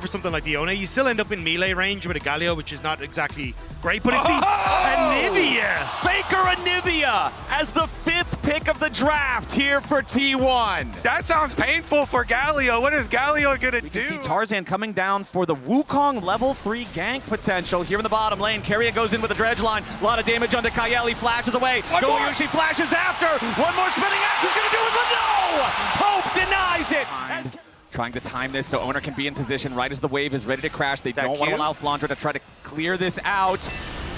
for something like the Ona. You still end up in melee range with a Galio, which is not exactly great, but it's the Anivia. Faker Anivia as the 5th pick of the draft here for T1. That sounds painful for Galio. What is Galio gonna We do? can see Tarzan coming down for the Wukong level 3 gank potential here in the bottom lane. Keria goes in with a dredge line. A lot of damage onto Kyle. He flashes away. Goyushi flashes after. One more spinning axe is going to do it, but no! Hope denies it. Trying to time this so Owner can be in position right as the wave is ready to crash. They don't want to allow Flandra to try to clear this out.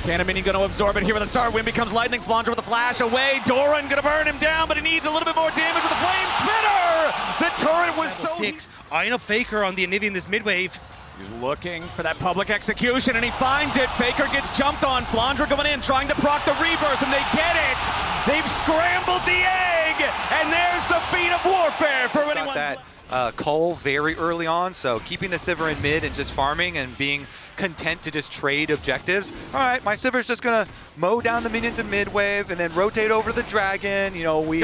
Canamini going to absorb it here with a start. Wind becomes lightning. Flandra with a flash away. Doran going to burn him down, but he needs a little bit more damage with the flame spinner. The turret was so... 6. Eyeing up Faker on the Anivia in this mid-wave. He's looking for that public execution, and he finds it. Faker gets jumped on. Flandra going in, trying to proc the rebirth, and they get it. They've scrambled the egg, and there's the feat of warfare for anyone. That Cole very early on, so keeping the Sivir in mid and just farming and being content to just trade objectives. All right, my Sivir's just gonna mow down the minions in mid wave and then rotate over the dragon. You know, we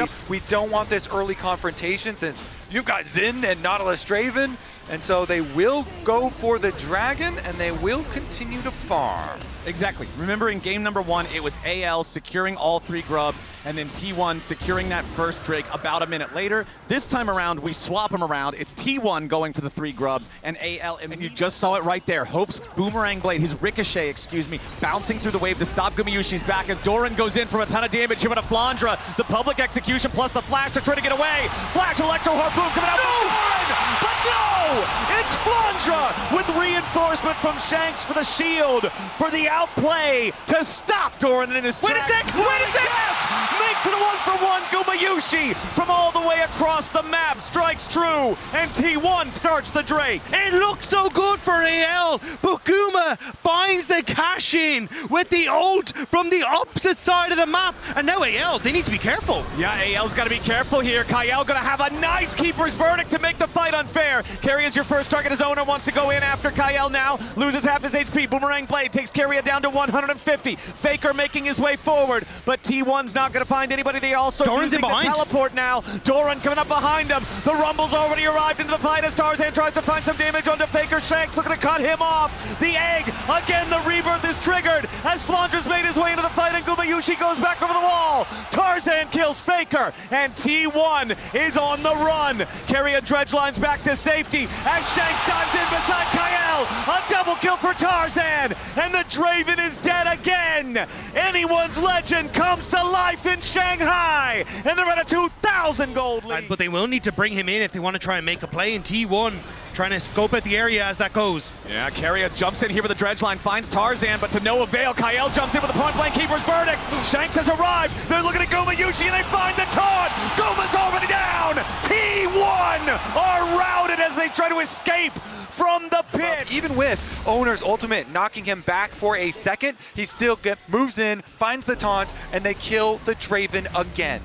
don't want this early confrontation since you've got Xin and Nautilus Draven. And so they will go for the dragon, and they will continue to farm. Exactly. Remember in game number 1, it was AL securing all 3 grubs, and then T1 securing that first Drake about a minute later. This time around, we swap them around. It's T1 going for the 3 grubs, and AL, and you just saw it right there. Hope's boomerang blade, his ricochet, bouncing through the wave to stop Gumayushi's back as Doran goes in for a ton of damage here with a Flandra. The public execution plus the flash to try to get away. Flash Electro Harpoon coming out from Doran, but no! It's Flandra with reinforcement from Shanks for the shield, for the outplay to stop Doran in his tracks. Wait a sec! Makes it a 1-for-1. Gumayushi from all the way across the map strikes true, and T1 starts the Drake. It looks so good for AL, but Guma finds the cash in with the ult from the opposite side of the map, and now AL, they need to be careful. Yeah, AL's got to be careful here. Kyle gonna have a nice keeper's verdict to make the fight unfair. Carry is your first target. His owner wants to go in after Kyle now. Loses half his HP. Boomerang blade takes Keria down to 150. Faker making his way forward, but T1's not going to find anybody. They also Doran's using the teleport now. Doran coming up behind him. The Rumble's already arrived into the fight as Tarzan tries to find some damage onto Faker. Shanks looking to cut him off. The egg, again the rebirth is triggered as Flandra's made his way into the fight and Gumayushi goes back over the wall. Tarzan kills Faker and T1 is on the run. Keria dredge lines back to safety as Shanks dives in beside Kyle. A double kill for Tarzan, and the Draven is dead again. Anyone's legend comes to life in Shanghai, and they're at a 2,000 gold lead. But they will need to bring him in if they want to try and make a play in T1. Trying to scope out the area as that goes. Yeah, Keria jumps in here with the dredge line, finds Tarzan, but to no avail. Kyle jumps in with a point-blank keeper's verdict. Shanks has arrived. They're looking at Gumayushi, and they find the taunt. Guma's already down. T1 are routed as they try to escape from the pit. Even with Owner's ultimate knocking him back for a second, he still moves in, finds the taunt, and they kill the Draven again.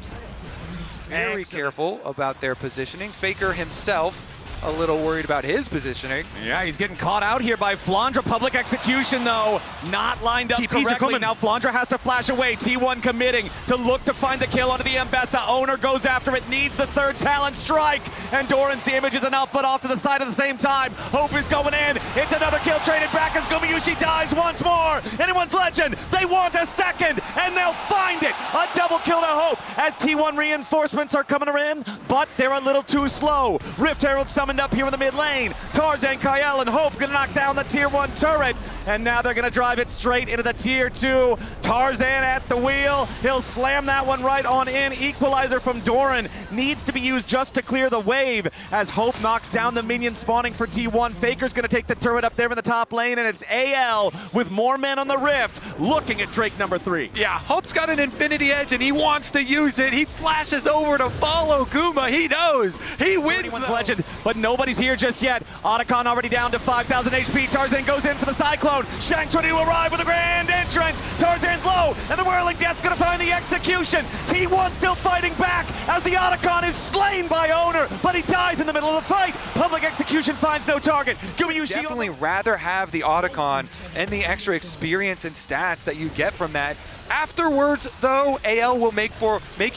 Very careful about their positioning. Faker himself a little worried about his positioning. Yeah, he's getting caught out here by Flandra. Public execution, though, not lined up TPs correctly. are coming. Now Flandra has to flash away. T1 committing to look to find the kill onto the Mbessa. Owner goes after it, needs the 3rd talent strike, and Doran's damage is enough, but off to the side at the same time. Hope is going in. It's another kill traded back as Gumayushi dies once more. Anyone's legend. They want a second, and they'll find it. A double kill to Hope as T1 reinforcements are coming in, but they're a little too slow. Rift Herald summoned up here in the mid lane. Tarzan, Kyle, and Hope gonna knock down the tier 1 turret, and now they're gonna drive it straight into the tier 2. Tarzan at the wheel. He'll slam that one right on in. Equalizer from Doran needs to be used just to clear the wave as Hope knocks down the minion spawning for T1. Faker's gonna take the turret up there in the top lane, and it's AL with more men on the Rift looking at Drake number 3. Yeah, Hope's got an infinity edge and he wants to use it. He flashes over to follow Guma. He knows. He wins. Anyone's legend, but nobody's here just yet. Otacon already down to 5,000 HP. Tarzan goes in for the Cyclone. Shanks ready to arrive with a grand entrance. Tarzan's low, and the Whirling Death's gonna find the execution. T1 still fighting back as the Otacon is slain by Owner, but he dies in the middle of the fight. Public execution finds no target. Gumayushi definitely rather have the Otacon and the extra experience and stats that you get from that. Afterwards, though, AL will make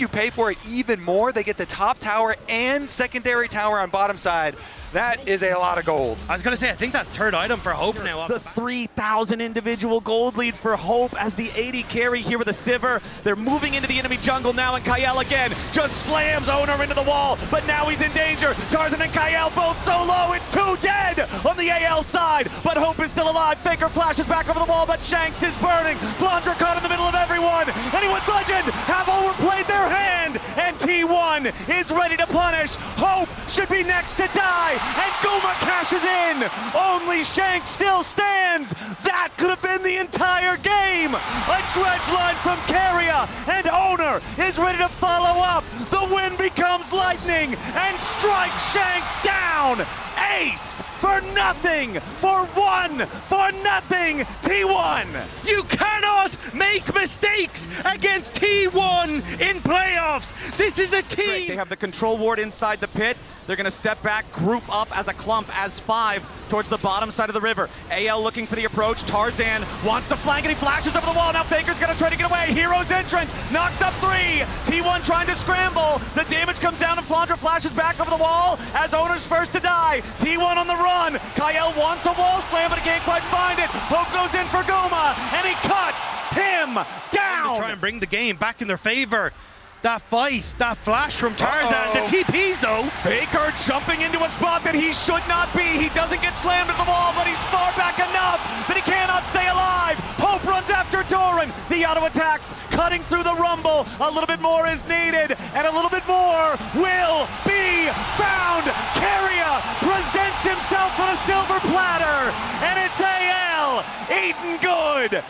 you pay for it even more. They get the top tower and secondary tower on bottom side. That is a lot of gold. I was going to say, I think that's third item for Hope now. The 3,000 individual gold lead for Hope as the 80 carry here with a Sivir. They're moving into the enemy jungle now, and Kael again just slams Owner into the wall, but now he's in danger. Tarzan and Kael both so low, it's 2 dead on the AL side, but Hope is still alive. Faker flashes back over the wall, but Shanks is burning. Flandra caught in the middle of everyone. Anyone's Legend have overplayed their hand, and T1 is ready to punish. Hope should be next to die, and Guma cashes in. Only Shanks still stands. That could have been the entire game. A dredge line from Carrier, and Owner is ready to follow up. The wind becomes lightning and strikes Shanks down. Ace for nothing, for one, for nothing, T1. You cannot make mistakes against T1 in playoffs. This is a team. They have the control ward inside the pit. They're going to step back, group up as a clump, as 5 towards the bottom side of the river. AL looking for the approach. Tarzan wants to flank, and he flashes over the wall. Now Faker's going to try to get away. Hero's entrance knocks up 3. T1 trying to scramble. The damage comes down, and Flandra flashes back over the wall as Owner's first to die. T1 on the run. Kael wants a wall slam, but he can't quite find it. Hope goes in for Guma, and he cuts him down. Try and bring the game back in their favor. That fight, that flash from Tarzan, the TPs though. Faker jumping into a spot that he should not be. He doesn't get slammed to the wall, but he's far back enough that he cannot stay alive. Hope runs after Doran. The auto attacks cutting through the rumble. A little bit more is needed, and a little bit more will be found. Carrier presents himself on a silver platter, and it's AL eating good.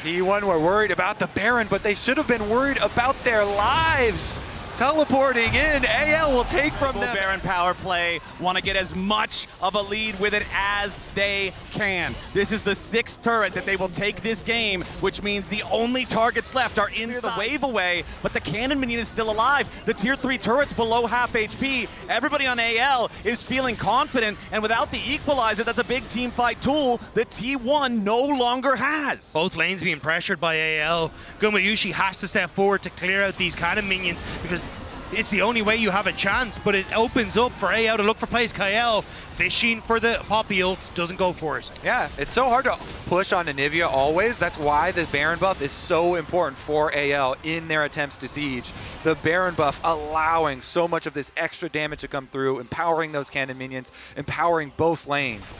T1 were worried about the Baron, but they should have been worried about their lives. Teleporting in, AL will take from them. Baron power play, want to get as much of a lead with it as they can. This is the 6th turret that they will take this game, which means the only targets left are inside the wave away, but the cannon minion is still alive. The tier 3 turret's below half HP. Everybody on AL is feeling confident, and without the equalizer, that's a big team fight tool that T1 no longer has. Both lanes being pressured by AL. Gumayushi has to step forward to clear out these cannon minions because it's the only way you have a chance, but it opens up for AL to look for plays. Kael fishing for the Poppy ult, doesn't go for it. Yeah, it's so hard to push on Anivia always. That's why this Baron buff is so important for AL in their attempts to siege. The Baron buff allowing so much of this extra damage to come through, empowering those cannon minions, empowering both lanes.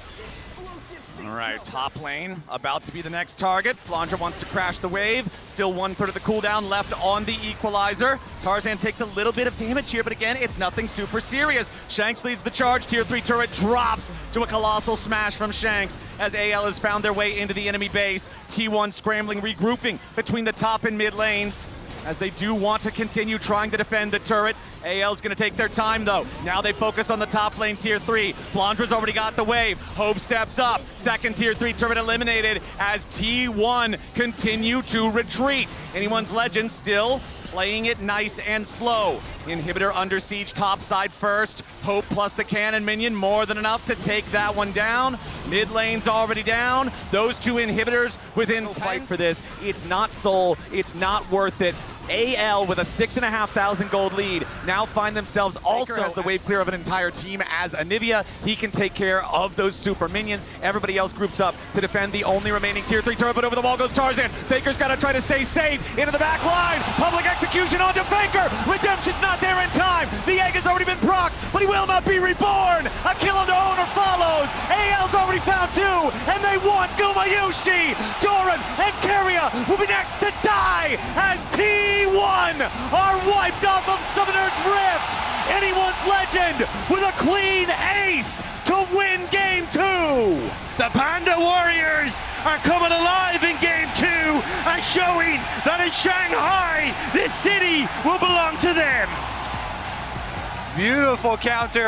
All right, top lane about to be the next target. Flandra wants to crash the wave. Still 1/3 of the cooldown left on the equalizer. Tarzan takes a little bit of damage here, but again, it's nothing super serious. Shanks leads the charge. Tier 3 turret drops to a colossal smash from Shanks as AL has found their way into the enemy base. T1 scrambling, regrouping between the top and mid lanes, as they do want to continue trying to defend the turret. AL's gonna take their time though. Now they focus on the top lane, tier 3. Flandra's already got the wave. Hope steps up. Second tier 3 turret eliminated as T1 continue to retreat. Anyone's Legend still playing it nice and slow. Inhibitor under siege top side first. Hope plus the cannon minion, more than enough to take that one down. Mid lane's already down. Those 2 inhibitors within fight for this. It's not Soul, it's not worth it. AL with a 6,500 gold lead now find themselves also as the wave clear of an entire team as Anivia. He can take care of those super minions. Everybody else groups up to defend the only remaining tier 3 turret, but over the wall goes Tarzan. Faker's got to try to stay safe into the back line. Public execution onto Faker. Redemption's not there in time. The egg has already been procced, but he will not be reborn. A kill onto Owner follows. AL's already found 2, and they want Gumayushi. Doran and Carrier will be next to die as T1 are wiped off of Summoner's Rift. Anyone's Legend with a clean ace to win game 2. The Panda Warriors are coming alive in game 2 and showing that in Shanghai, this city will belong to them. Beautiful counter.